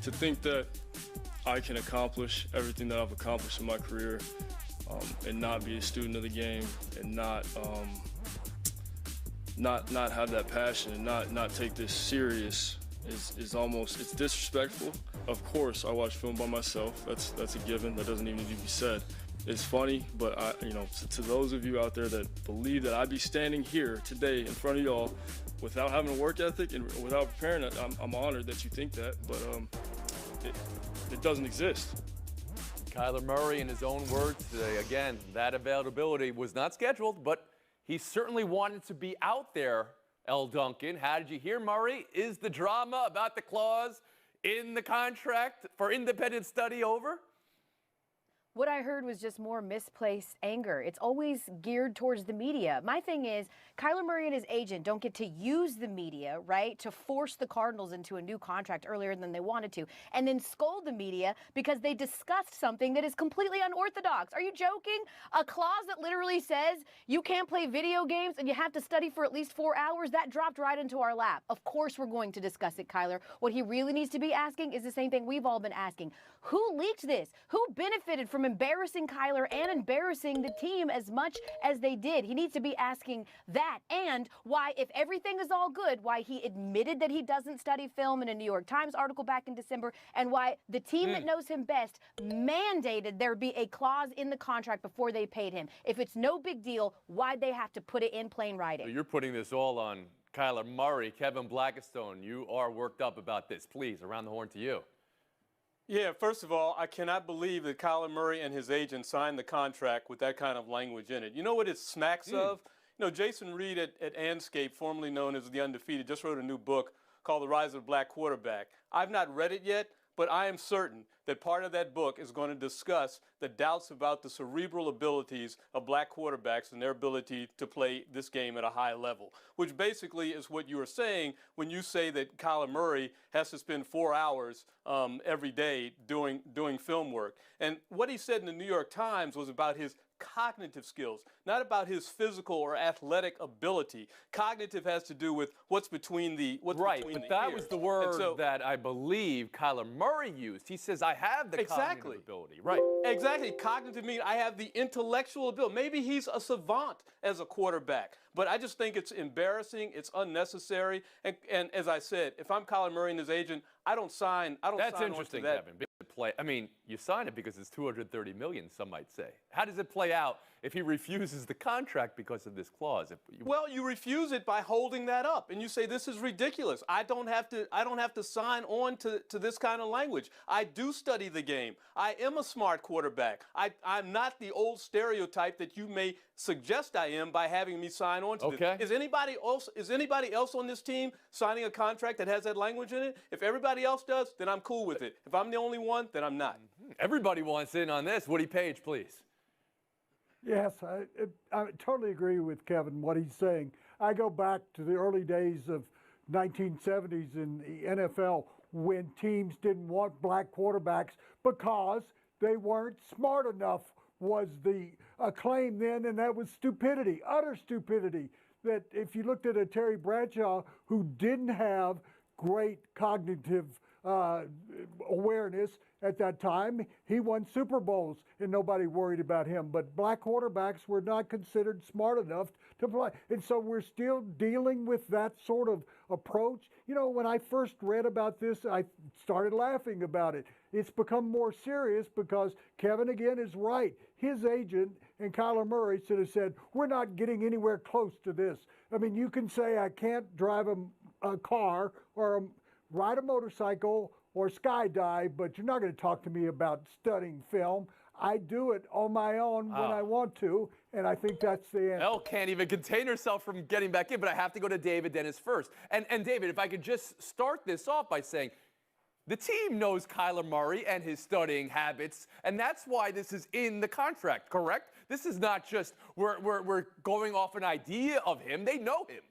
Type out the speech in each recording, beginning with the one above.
to think that I can accomplish everything that I've accomplished in my career and not be a student of the game and not have that passion and not take this serious is almost, it's disrespectful. Of course, I watch film by myself. That's a given. That doesn't even need to be said. It's funny, but to those of you out there that believe that I'd be standing here today in front of y'all without having a work ethic and without preparing, I'm honored that you think that, but it doesn't exist. Kyler Murray, in his own words today, again, that availability was not scheduled, but he certainly wanted to be out there. L. Duncan, how did you hear, Murray? Is the drama about the clause in the contract for independent study over? What I heard was just more misplaced anger. It's always geared towards the media. My thing is, Kyler Murray and his agent don't get to use the media, right, to force the Cardinals into a new contract earlier than they wanted to, and then scold the media because they discussed something that is completely unorthodox. Are you joking? A clause that literally says you can't play video games and you have to study for at least 4 hours, that dropped right into our lap. Of course we're going to discuss it, Kyler. What he really needs to be asking is the same thing we've all been asking. Who leaked this? Who benefited from embarrassing Kyler and embarrassing the team as much as they did? He needs to be asking that, and why, if everything is all good, why he admitted that he doesn't study film in a New York Times article back in December, and why the team that knows him best mandated there be a clause in the contract before they paid him. If it's no big deal, why'd they have to put it in plain writing? So you're putting this all on Kyler Murray. Kevin Blackistone, you are worked up about this. Please, around the horn to you. Yeah, first of all, I cannot believe that Kyler Murray and his agent signed the contract with that kind of language in it. You know what it smacks of? You know, Jason Reed at Anscape, formerly known as The Undefeated, just wrote a new book called The Rise of the Black Quarterback. I've not read it yet, but I am certain that part of that book is going to discuss the doubts about the cerebral abilities of black quarterbacks and their ability to play this game at a high level, which basically is what you are saying when you say that Kyler Murray has to spend 4 hours every day doing film work. And what he said in the New York Times was about his cognitive skills, not about his physical or athletic ability. Cognitive has to do with what's between the right, but that was the word that I believe Kyler Murray used. He says, I have the cognitive ability. Right. Exactly. Cognitive means I have the intellectual ability. Maybe he's a savant as a quarterback, but I just think it's embarrassing. It's unnecessary. And as I said, if I'm Kyler Murray and his agent, I don't sign. That's interesting, Kevin. I mean, you sign it because it's $230 million, some might say. How does it play out if he refuses the contract because of this clause? Well, you refuse it by holding that up, and you say this is ridiculous. I don't have to sign on to this kind of language. I do study the game. I am a smart quarterback. I'm not the old stereotype that you may suggest I am by having me sign on to this. Is anybody else on this team signing a contract that has that language in it? If everybody else does, then I'm cool with it. If I'm the only one, then I'm not. Everybody wants in on this. Woody Paige, please. Yes, I totally agree with Kevin, what he's saying. I go back to the early days of 1970s in the NFL when teams didn't want black quarterbacks because they weren't smart enough, was the claim then, and that was stupidity, utter stupidity. That if you looked at a Terry Bradshaw who didn't have great cognitive awareness at that time, he won Super Bowls and nobody worried about him. But black quarterbacks were not considered smart enough to play. And so we're still dealing with that sort of approach. You know, when I first read about this, I started laughing about it. It's become more serious because Kevin, again, is right. His agent and Kyler Murray should have said, we're not getting anywhere close to this. I mean, you can say I can't drive a car or ride a motorcycle or skydive, but you're not going to talk to me about studying film. I do it on my own when I want to, and I think that's the answer. Elle can't even contain herself from getting back in, but I have to go to David Dennis first. And David, if I could just start this off by saying, the team knows Kyler Murray and his studying habits, and that's why this is in the contract, correct? This is not just we're going off an idea of him. They know him.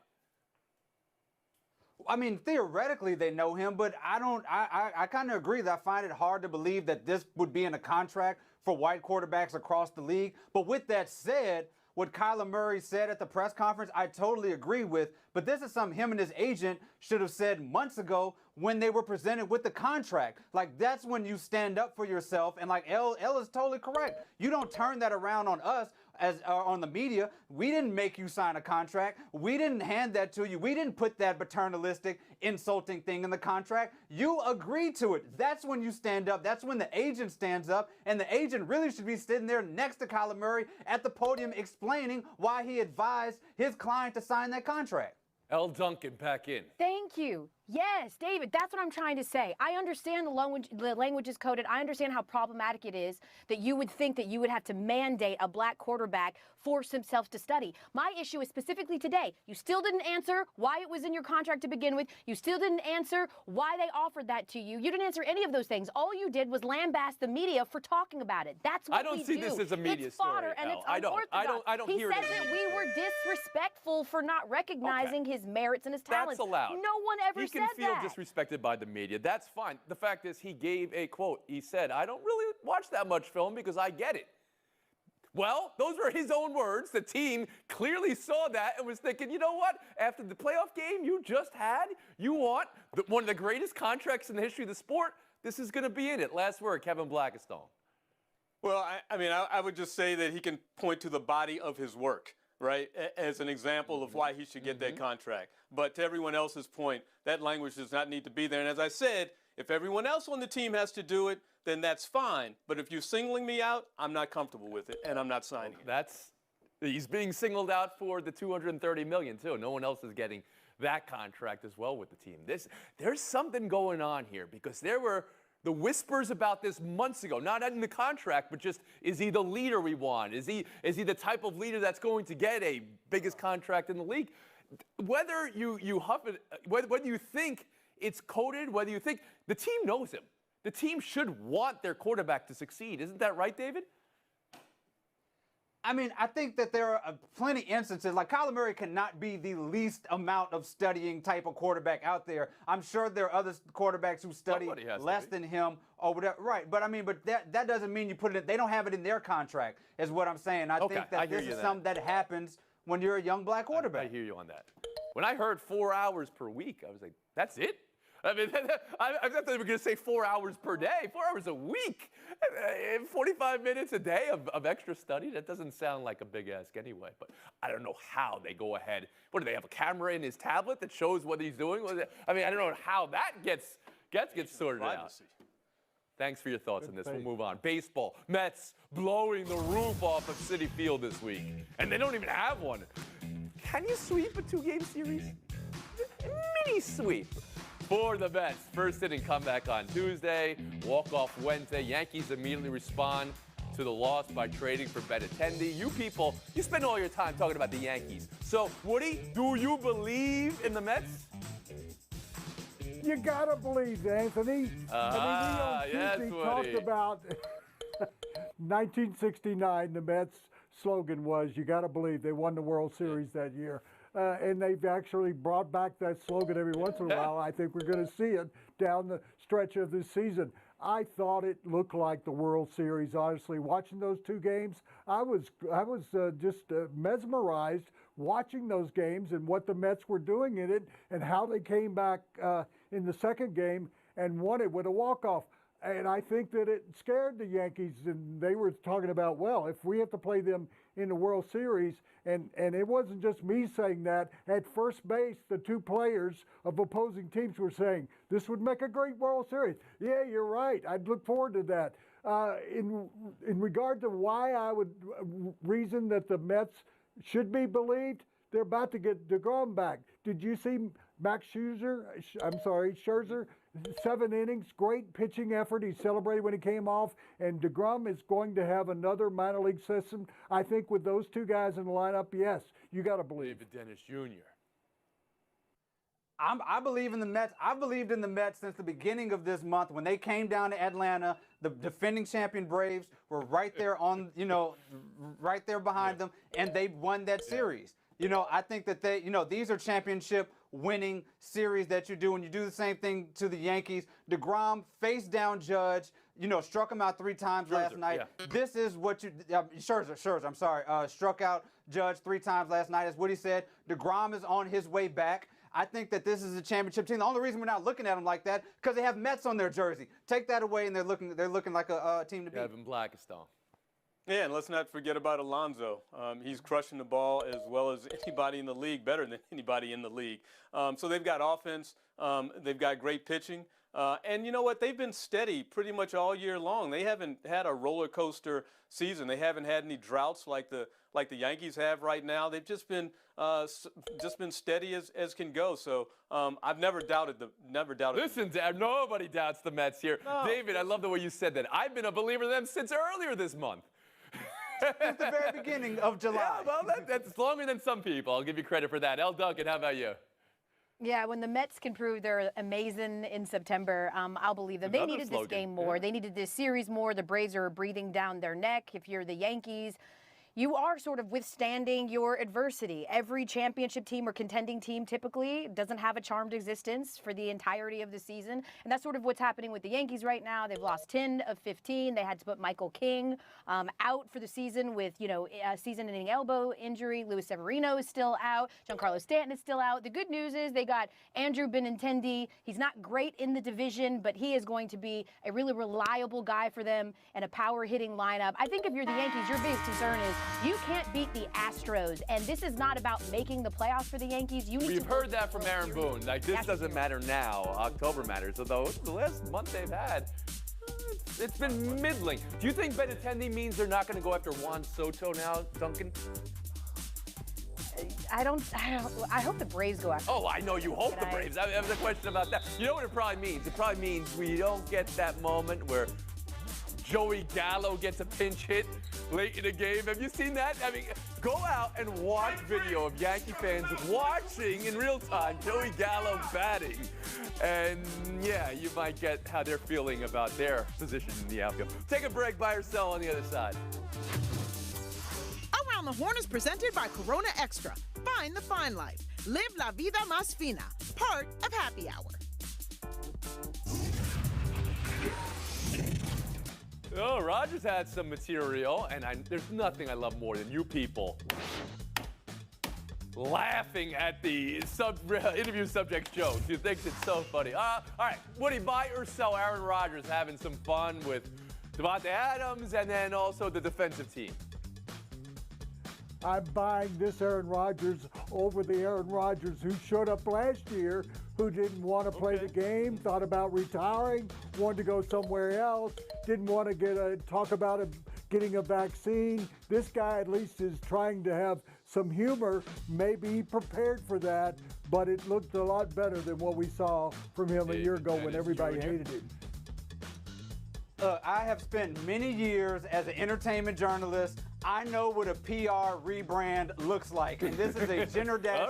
I mean, theoretically, they know him, but I kind of agree that I find it hard to believe that this would be in a contract for white quarterbacks across the league. But with that said, what Kyler Murray said at the press conference, I totally agree with. But this is something him and his agent should have said months ago when they were presented with the contract. Like, that's when you stand up for yourself. And like Elle is totally correct. You don't turn that around on us as on the media. We didn't make you sign a contract. We didn't hand that to you. We didn't put that paternalistic, insulting thing in the contract. You agreed to it. That's when you stand up. That's when the agent stands up. And the agent really should be sitting there next to Kyler Murray at the podium explaining why he advised his client to sign that contract. L. Duncan back in. Thank you. Yes, David, that's what I'm trying to say. I understand the language is coded. I understand how problematic it is that you would think that you would have to mandate a black quarterback force himself to study. My issue is specifically today. You still didn't answer why it was in your contract to begin with. You still didn't answer why they offered that to you. You didn't answer any of those things. All you did was lambast the media for talking about it. That's what I don't we see do. this as a media it's fodder story, and Elle. it's I don't unorthodox. hear it He as said a that media we were disrespectful for not recognizing his merits and his talents. That's allowed. No one ever he said can feel that. disrespected by the media. That's fine. The fact is, he gave a quote. He said, I don't really watch that much film because I get it. Well, those were his own words. The team clearly saw that and was thinking, you know what? After the playoff game you just had, you want one of the greatest contracts in the history of the sport. This is going to be in it. Last word, Kevin Blackistone. Well, I would just say that he can point to the body of his work, right, as an example of why he should get that contract. But to everyone else's point, that language does not need to be there. And as I said, if everyone else on the team has to do it, then that's fine. But if you're singling me out, I'm not comfortable with it, and I'm not signing it. He's being singled out for the $230 million too. No one else is getting that contract as well with the team. There's something going on here because there were the whispers about this months ago, not in the contract, but just, is he the leader we want? Is he the type of leader that's going to get a biggest contract in the league? Whether you huff it, whether you think it's coded, whether you think the team knows him. The team should want their quarterback to succeed. Isn't that right, David? I mean, I think that there are plenty instances, like Kyler Murray cannot be the least amount of studying type of quarterback out there. I'm sure there are other quarterbacks who study less than him or whatever. Right, but I mean, but that doesn't mean you put it, they don't have it in their contract, is what I'm saying. I think that this is something that happens when you're a young black quarterback. I hear you on that. When I heard 4 hours per week, I was like, that's it? I mean, I thought they were going to say 4 hours per day, 4 hours a week, 45 minutes a day of extra study. That doesn't sound like a big ask anyway, but I don't know how they go ahead. What, do they have a camera in his tablet that shows what he's doing? I mean, I don't know how that gets sorted out. Thanks for your thoughts on this. We'll move on. Baseball. Mets blowing the roof off of Citi Field this week, and they don't even have one. Can you sweep a two-game series? Mini sweep for the Mets. First inning comeback on Tuesday, walk-off Wednesday. Yankees immediately respond to the loss by trading for Benintendi. You people, you spend all your time talking about the Yankees. So, Woody, do you believe in the Mets? You gotta believe, Anthony. I mean, we talked about 1969. The Mets slogan was, "You gotta believe." They won the World Series that year. And they've actually brought back that slogan every once in a while. I think we're going to see it down the stretch of this season. I thought it looked like the World Series, honestly. Watching those two games, I was just mesmerized watching those games and what the Mets were doing in it and how they came back in the second game and won it with a walk-off. And I think that it scared the Yankees, and they were talking about, well, if we have to play them in the World Series, and it wasn't just me saying that. At first base, the two players of opposing teams were saying, this would make a great World Series. Yeah, you're right. I'd look forward to that. In regard to why I would reason that the Mets should be believed, they're about to get DeGrom back. Did you see Scherzer, 7 innings, great pitching effort. He celebrated when he came off, and DeGrom is going to have another minor league system. I think with those two guys in the lineup, yes, you got to believe. David Dennis Jr. I believe in the Mets. I've believed in the Mets since the beginning of this month when they came down to Atlanta. The defending champion Braves were right there on, right there behind them, and they won that series. I think that these are championship winning series that you do, and you do the same thing to the Yankees. DeGrom face down Judge, struck him out 3 times last night. Yeah. This is what Scherzer, struck out Judge 3 times last night. As Woody said, DeGrom is on his way back. I think that this is a championship team. The only reason we're not looking at them like that because they have Mets on their jersey. Take that away, and they're looking like a team to beat. Kevin Blackistone. Yeah, and let's not forget about Alonso. He's crushing the ball as well as anybody in the league, better than anybody in the league. So they've got offense. They've got great pitching. And you know what? They've been steady pretty much all year long. They haven't had a roller coaster season. They haven't had any droughts like the Yankees have right now. They've just been steady as can go. So I've never doubted them. Listen, Dad, nobody doubts the Mets here. No. David, I love the way you said that. I've been a believer in them since earlier this month. At the very beginning of July. Yeah, well, that's longer than some people. I'll give you credit for that. L. Duncan, how about you? Yeah, when the Mets can prove they're amazing in September, I'll believe them. They Another needed slogan. this game more. Yeah. They needed this series more. The Braves are breathing down their neck. If you're the Yankees, you are sort of withstanding your adversity. Every championship team or contending team typically doesn't have a charmed existence for the entirety of the season. And that's sort of what's happening with the Yankees right now. They've lost 10 of 15. They had to put Michael King out for the season with, a season-ending elbow injury. Luis Severino is still out. Giancarlo Stanton is still out. The good news is they got Andrew Benintendi. He's not great in the division, but he is going to be a really reliable guy for them and a power-hitting lineup. I think if you're the Yankees, your biggest concern is you can't beat the Astros, and this is not about making the playoffs for the Yankees. We've heard that from Aaron Boone. Like, this doesn't matter now. October matters. Although the last month they've had, it's been middling. Do you think Benintendi means they're not going to go after Juan Soto now, Duncan? I hope the Braves go after. Oh, I know you hope the Braves. I have a question about that. You know what it probably means? It probably means we don't get that moment where Joey Gallo gets a pinch hit late in the game. Have you seen that? I mean, go out and watch video of Yankee fans watching in real time Joey Gallo batting. And yeah, you might get how they're feeling about their position in the outfield. Take a break, buy or sell on the other side. Around the Horn is presented by Corona Extra. Find the fine life. Live la vida más fina. Part of Happy Hour. Oh, Rogers had some material, and there's nothing I love more than you people laughing at the interview subject jokes. You think it's so funny. All right, Woody, buy or sell Aaron Rodgers having some fun with Devontae Adams and then also the defensive team? I'm buying this Aaron Rodgers over the Aaron Rodgers who showed up last year, who didn't want to play the game, thought about retiring, wanted to go somewhere else, didn't want to talk about getting a vaccine. This guy at least is trying to have some humor. Maybe he prepared for that, but it looked a lot better than what we saw from him a year ago when everybody hated him. I have spent many years as an entertainment journalist. I know what a PR rebrand looks like, and this is a Jenner Dash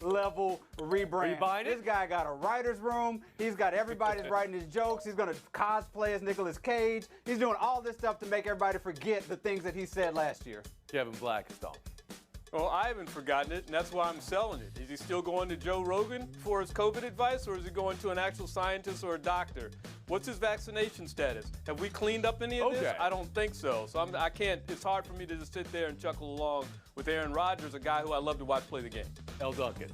level rebrand. This guy got a writer's room. He's got everybody's writing his jokes. He's going to cosplay as Nicolas Cage. He's doing all this stuff to make everybody forget the things that he said last year. Kevin Blackistone. Well, I haven't forgotten it, and that's why I'm selling it. Is he still going to Joe Rogan for his COVID advice, or is he going to an actual scientist or a doctor? What's his vaccination status? Have we cleaned up any of this? I don't think so. So I can't. It's hard for me to just sit there and chuckle along with Aaron Rodgers, a guy who I love to watch play the game. L. Duncan.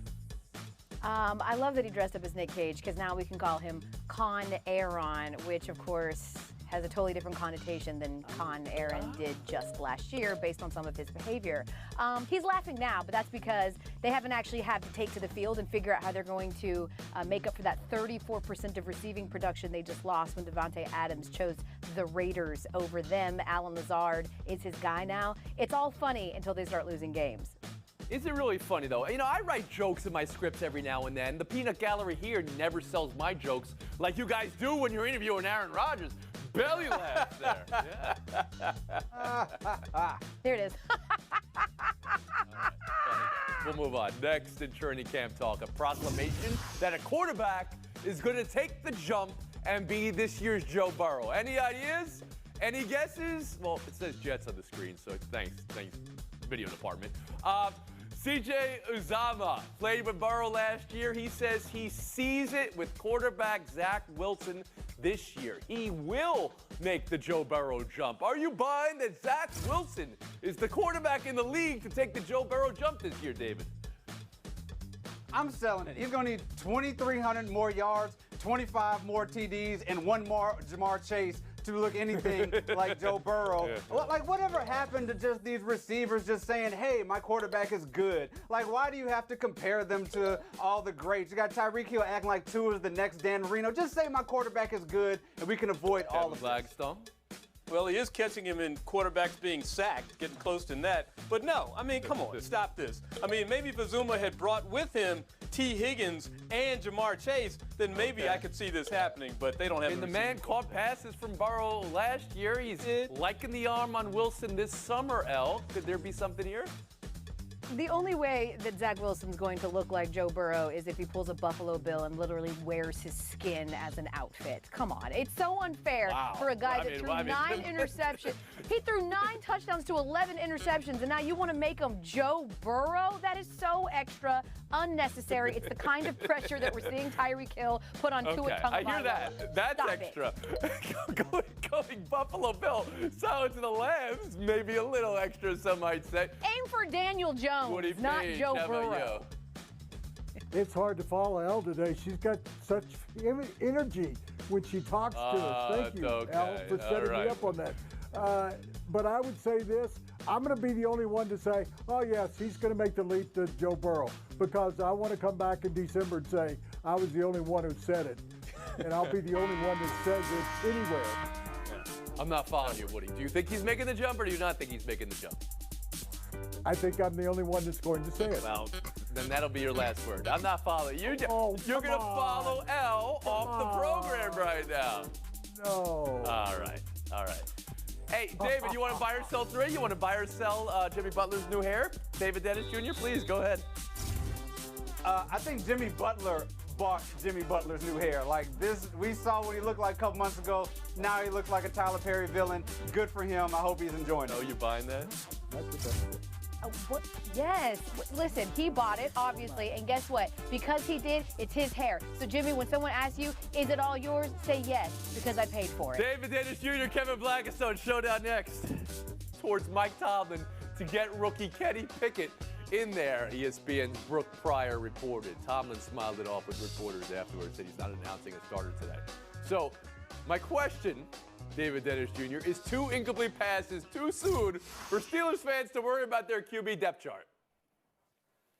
I love that he dressed up as Nick Cage because now we can call him Con Aaron, which of course has a totally different connotation than Con Aaron did just last year based on some of his behavior. He's laughing now, but that's because they haven't actually had to take to the field and figure out how they're going to make up for that 34% of receiving production they just lost when Devontae Adams chose the Raiders over them. Alan Lazard is his guy now. It's all funny until they start losing games. Is it really funny, though? You know, I write jokes in my scripts every now and then. The peanut gallery here never sells my jokes like you guys do when you're interviewing Aaron Rodgers. Belly laughs there. Yeah. There it is. We'll move on. Next in Training Camp Talk, a proclamation that a quarterback is going to take the jump and be this year's Joe Burrow. Any ideas? Any guesses? Well, it says Jets on the screen, so thanks, video department. C.J. Uzomah played with Burrow last year. He says he sees it with quarterback Zach Wilson this year. He will make the Joe Burrow jump. Are you buying that Zach Wilson is the quarterback in the league to take the Joe Burrow jump this year, David? I'm selling it. He's going to need 2,300 more yards, 25 more TDs, and one more Jamar Chase to look anything like Joe Burrow. Yeah. Like, whatever happened to just these receivers just saying, hey, my quarterback is good? Like, why do you have to compare them to all the greats? You got Tyreek Hill acting like Tua is the next Dan Marino. Just say my quarterback is good, and we can avoid all of this. Well, he is catching him in quarterbacks being sacked, getting close to that. But no, I mean, come on, stop this. I mean, maybe if Azuma had brought with him T. Higgins and Jamar Chase, then maybe I could see this happening, but they don't have And the man caught passes from Burrow last year. He's liking the arm on Wilson this summer, El. Could there be something here? The only way that Zach Wilson's going to look like Joe Burrow is if he pulls a Buffalo Bill and literally wears his skin as an outfit. Come on. It's so unfair for a guy that threw 9 interceptions. He threw 9 touchdowns to 11 interceptions, and now you want to make him Joe Burrow? That is so extra unnecessary. It's the kind of pressure that we're seeing Tyreek Hill put on Tua Tagovailoa. I hear that. That's extra. going Buffalo Bill sounds to the Lambs, maybe a little extra, some might say. Aim for Daniel Jones. Woody not Paige, Joe Burrow. It's hard to follow Elle today. She's got such energy when she talks to us. Thank you, Elle, for setting me up on that. But I would say this. I'm going to be the only one to say, oh, yes, he's going to make the leap to Joe Burrow, because I want to come back in December and say I was the only one who said it. And I'll be the only one that says it anywhere. I'm not following you, Woody. Do you think he's making the jump, or do you not think he's making the jump? I think I'm the only one that's going to say it. Well, then that'll be your last word. I'm not following you. You're going to follow Elle off the program right now. No. All right. Hey, David, you want to buy or sell 3? You want to buy or sell Jimmy Butler's new hair? David Dennis Jr., please, go ahead. I think Jimmy Butler bought Jimmy Butler's new hair. Like this, we saw what he looked like a couple months ago. Now he looks like a Tyler Perry villain. Good for him. I hope he's enjoying it. Oh, you buying that? What? Yes. Listen, he bought it, obviously, and guess what? Because he did, it's his hair. So, Jimmy, when someone asks you, is it all yours? Say yes, because I paid for it. David Dennis Jr., Kevin Blackistone, showdown next. Towards Mike Tomlin to get rookie Kenny Pickett in there. ESPN's Brooke Pryor reported. Tomlin smiled it off with reporters afterwards, said he's not announcing a starter today. So, my question, David Dennis Jr., is 2 incomplete passes too soon for Steelers fans to worry about their QB depth chart?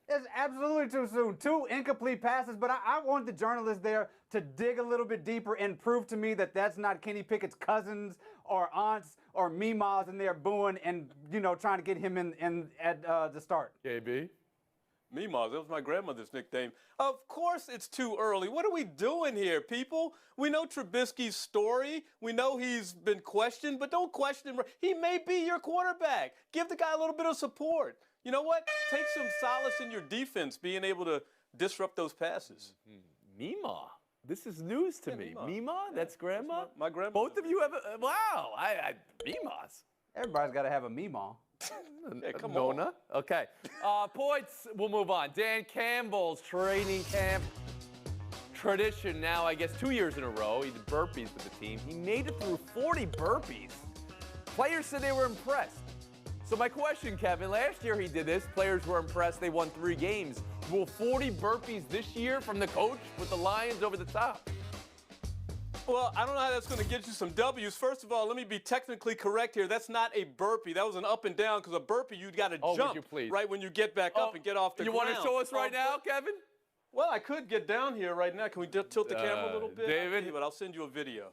It's absolutely too soon. 2 incomplete passes, but I want the journalists there to dig a little bit deeper and prove to me that that's not Kenny Pickett's cousins or aunts or meemaws in there booing and, trying to get him in at the start. KB? Meemaws, that was my grandmother's nickname. Of course it's too early. What are we doing here, people? We know Trubisky's story. We know he's been questioned, but don't question him. He may be your quarterback. Give the guy a little bit of support. You know what? Take some solace in your defense, being able to disrupt those passes. Meemaw. This is news to me. Meemaw? That's grandma? That's my grandma. Both of you have a, wow. Meemaws. Everybody's got to have a meemaw. Hey, come Nona? on. Okay. Points, we'll move on. Dan Campbell's training camp tradition now, I guess, 2 years in a row. He did burpees with the team. He made it through 40 burpees. Players said they were impressed. So my question, Kevin, last year he did this. Players were impressed. They won 3 games. Will 40 burpees this year from the coach with the Lions over the top? Well, I don't know how that's going to get you some W's. First of all, let me be technically correct here. That's not a burpee. That was an up and down, because a burpee, you got to jump right when you get back up and get off the ground. You want to show us right now, Kevin? Well, I could get down here right now. Can we tilt the camera a little bit? David? But I'll send you a video.